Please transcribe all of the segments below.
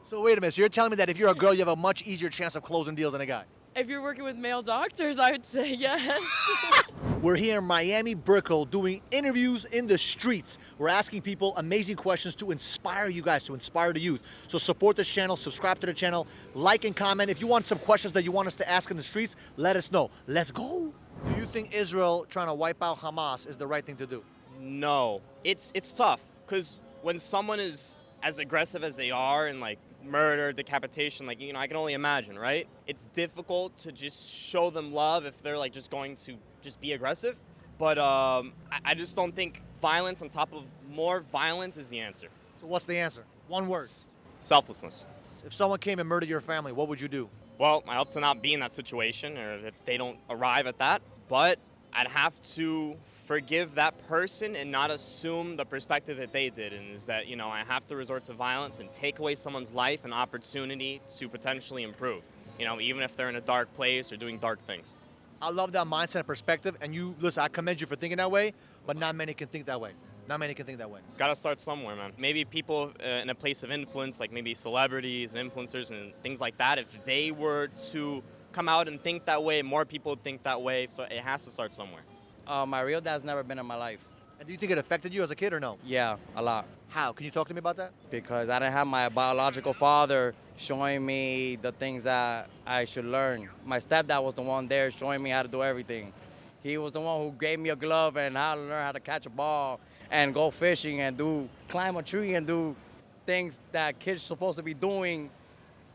So wait a minute. So you're telling me that if you're a girl, you have a much easier chance of closing deals than a guy? If you're working with male doctors, I would say yes. We're here in Miami, Brickell, doing interviews in the streets. We're asking people amazing questions to inspire you guys, to inspire the youth. So support this channel, subscribe to the channel, like and comment. If you want some questions that you want us to ask in the streets, let us know. Let's go. Do you think Israel trying to wipe out Hamas is the right thing to do? No, it's tough because when someone is as aggressive as they are and like murder, decapitation, like, you know, I can only imagine, right? It's difficult to just show them love if they're like just going to just be aggressive. But I just don't think violence on top of more violence is the answer. So what's the answer? One word. Selflessness. If someone came and murdered your family, what would you do? Well, I hope to not be in that situation or that they don't arrive at that. But I'd have to forgive that person and not assume the perspective that they did, and is that, you know, I have to resort to violence and take away someone's life and opportunity to potentially improve, you know, even if they're in a dark place or doing dark things. I love that mindset and perspective, and you, listen, I commend you for thinking that way, but not many can think that way. Not many can think that way. It's got to start somewhere, man. Maybe people in a place of influence, like maybe celebrities and influencers and things like that, if they were to come out and think that way, more people would think that way, so it has to start somewhere. My real dad's never been in my life. And do you think it affected you as a kid or no? Yeah, a lot. How? Can you talk to me about that? Because I didn't have my biological father showing me the things that I should learn. My stepdad was the one there showing me how to do everything. He was the one who gave me a glove and how to learn how to catch a ball and go fishing and climb a tree and do things that kids supposed to be doing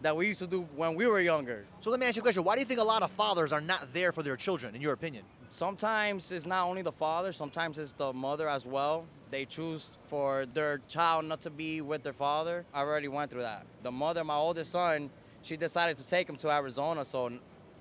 that we used to do when we were younger. So let me ask you a question. Why do you think a lot of fathers are not there for their children, in your opinion? Sometimes it's not only the father, sometimes it's the mother as well. They choose for their child not to be with their father. I already went through that. The mother, my oldest son, she decided to take him to Arizona, so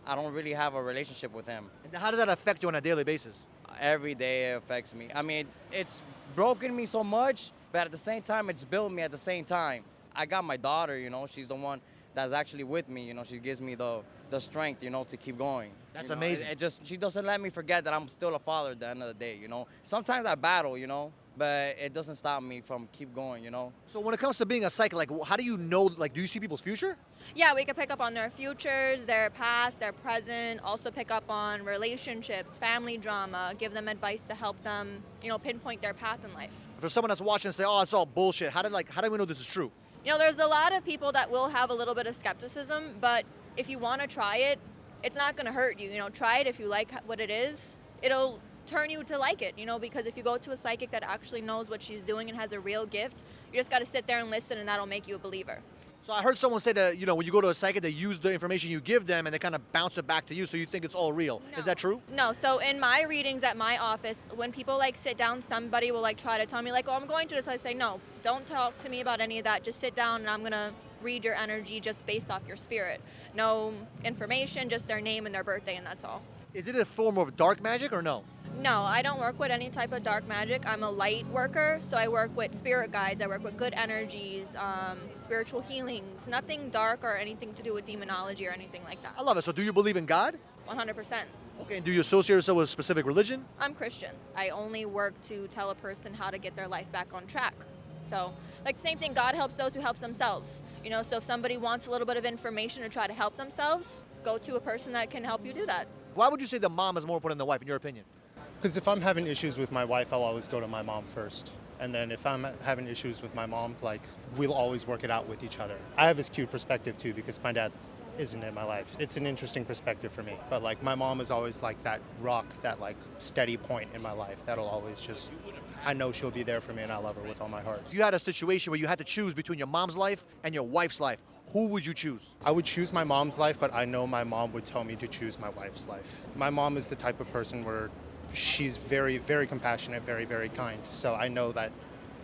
I don't really have a relationship with him. And how does that affect you on a daily basis? Every day it affects me. I mean, it's broken me so much, but at the same time, it's built me at the same time. I got my daughter, you know, she's the one that's actually with me, you know, she gives me the strength, you know, to keep going. That's you know, amazing. She doesn't let me forget that I'm still a father at the end of the day, you know. Sometimes I battle, you know, but it doesn't stop me from keep going, you know. So when it comes to being a psychic, like, how do you know, like, do you see people's future? Yeah, we can pick up on their futures, their past, their present, also pick up on relationships, family drama, give them advice to help them, you know, pinpoint their path in life. For someone that's watching and say, oh, it's all bullshit, how do we know this is true? You know, there's a lot of people that will have a little bit of skepticism, but if you want to try it, it's not going to hurt you. You know, try it. If you like what it is, it'll turn you to like it, you know, because if you go to a psychic that actually knows what she's doing and has a real gift, you just got to sit there and listen, and that'll make you a believer. So I heard someone say that, you know, when you go to a psychic, they use the information you give them and they kind of bounce it back to you, so you think it's all real. No. Is that true? No, so in my readings at my office, when people like sit down, somebody will like try to tell me like, oh, I'm going to this. I say, no, don't talk to me about any of that. Just sit down and I'm going to read your energy just based off your spirit. No information, just their name and their birthday, and that's all. Is it a form of dark magic or no? No, I don't work with any type of dark magic. I'm a light worker, so I work with spirit guides. I work with good energies, spiritual healings, nothing dark or anything to do with demonology or anything like that. I love it. So do you believe in God? 100%. Okay, and do you associate yourself with a specific religion? I'm Christian. I only work to tell a person how to get their life back on track. So, like, same thing, God helps those who help themselves. You know, so if somebody wants a little bit of information to try to help themselves, go to a person that can help you do that. Why would you say the mom is more important than the wife, in your opinion? Because if I'm having issues with my wife, I'll always go to my mom first. And then if I'm having issues with my mom, like, we'll always work it out with each other. I have this cute perspective too, because my dad isn't in my life. It's an interesting perspective for me. But like, my mom is always like that rock, that like steady point in my life that'll always just, I know she'll be there for me and I love her with all my heart. If you had a situation where you had to choose between your mom's life and your wife's life, who would you choose? I would choose my mom's life, but I know my mom would tell me to choose my wife's life. My mom is the type of person where she's very, very compassionate, very, very kind. So I know that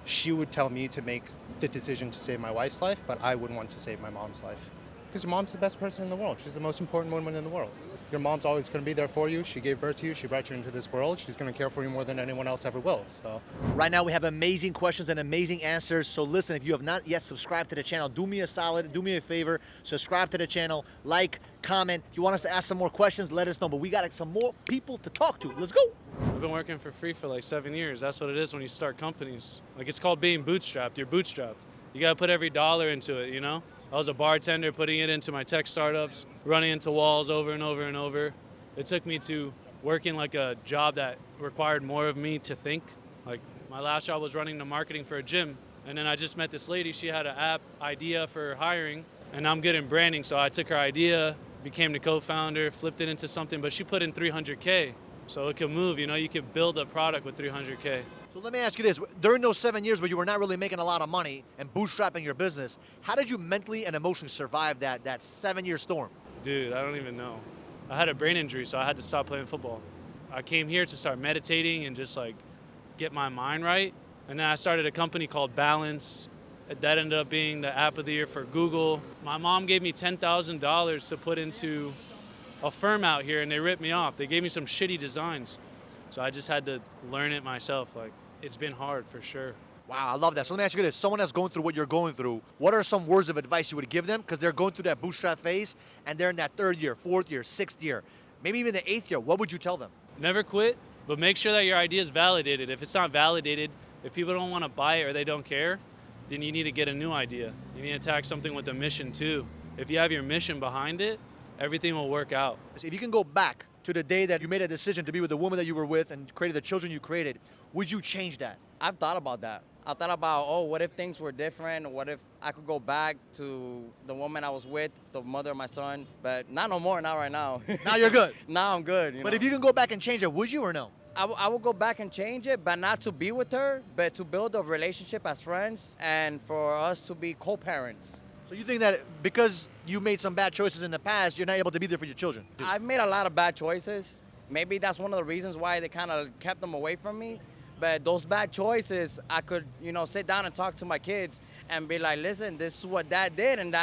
she would tell me to make the decision to save my wife's life, but I wouldn't want to save my mom's life. Because your mom's the best person in the world. She's the most important woman in the world. Your mom's always going to be there for you. She gave birth to you. She brought you into this world. She's going to care for you more than anyone else ever will. So Right now we have amazing questions and amazing answers. So listen, if you have not yet subscribed to the channel, do me a solid, do me a favor, subscribe to the channel, like, comment. If you want us to ask some more questions, let us know. But we got some more people to talk to. Let's go. I've been working for free for like 7 years. That's what it is when you start companies. Like, it's called being bootstrapped. You're bootstrapped. You got to put every dollar into it, you know? I was a bartender putting it into my tech startups, running into walls over and over and over. It took me to working like a job that required more of me to think. Like my last job was running the marketing for a gym. And then I just met this lady. She had an app idea for hiring, and I'm good in branding. So I took her idea, became the co-founder, flipped it into something, but she put in 300K. So it could move, you know, you could build a product with 300K. So let me ask you this. During those 7 years where you were not really making a lot of money and bootstrapping your business, how did you mentally and emotionally survive that 7-year storm? Dude, I don't even know. I had a brain injury, so I had to stop playing football. I came here to start meditating and just like get my mind right. And then I started a company called Balance. That ended up being the app of the year for Google. My mom gave me $10,000 to put into a firm out here, and they ripped me off. They gave me some shitty designs. So I just had to learn it myself. Like, it's been hard for sure. Wow, I love that. So let me ask you this. Someone that's going through what you're going through, what are some words of advice you would give them? Because they're going through that bootstrap phase, and they're in that 3rd year, 4th year, 6th year, maybe even the 8th year. What would you tell them? Never quit, but make sure that your idea is validated. If it's not validated, if people don't want to buy it or they don't care, then you need to get a new idea. You need to attack something with a mission too. If you have your mission behind it, everything will work out. If you can go back to the day that you made a decision to be with the woman that you were with and created the children you created, would you change that? I've thought about that. I thought about, oh, what if things were different? What if I could go back to the woman I was with, the mother of my son? But not no more, not right now. Now you're good. Now I'm good. But if you can go back and change it, would you or no? I will go back and change it, but not to be with her, but to build a relationship as friends and for us to be co-parents. So you think that because you made some bad choices in the past, you're not able to be there for your children? I've made a lot of bad choices. Maybe that's one of the reasons why they kind of kept them away from me. But those bad choices, I could, sit down and talk to my kids and be like, listen, this is what dad did, and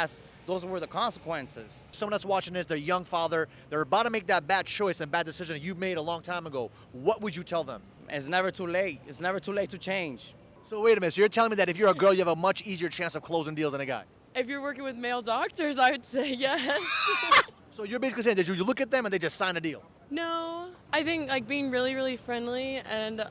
those were the consequences. Someone that's watching this, they're a young father, they're about to make that bad choice and bad decision you made a long time ago. What would you tell them? It's never too late. It's never too late to change. So wait a minute, so you're telling me that if you're a girl, you have a much easier chance of closing deals than a guy? If you're working with male doctors, I would say yes. So you're basically saying that you look at them and they just sign a deal? No, I think like being really, really friendly and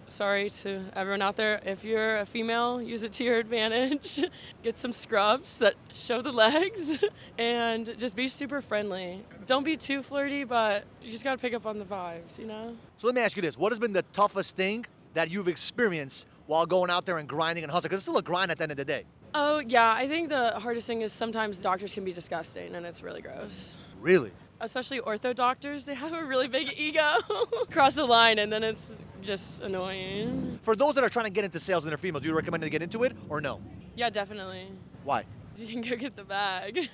sorry to everyone out there, if you're a female, use it to your advantage. Get some scrubs that show the legs and just be super friendly. Don't be too flirty, but you just gotta pick up on the vibes, you know? So let me ask you this, what has been the toughest thing that you've experienced while going out there and grinding and hustling? Because it's still a grind at the end of the day. Oh yeah, I think the hardest thing is sometimes doctors can be disgusting and it's really gross. Really? Especially ortho doctors, they have a really big ego. Cross the line and then it's just annoying. For those that are trying to get into sales and they're females, do you recommend they get into it or no? Yeah, definitely. Why? You can go get the bag.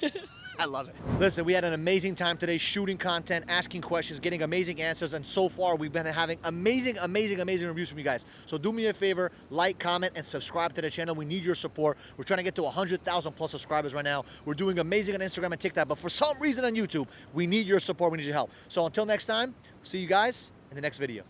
I love it. Listen, we had an amazing time today shooting content, asking questions, getting amazing answers, and so far we've been having amazing reviews from you guys. So do me a favor, like, comment, and subscribe to the channel. We need your support. We're trying to get to 100,000 plus subscribers right now. We're doing amazing on Instagram and TikTok, but for some reason on YouTube, we need your support, we need your help. So until next time, see you guys in the next video.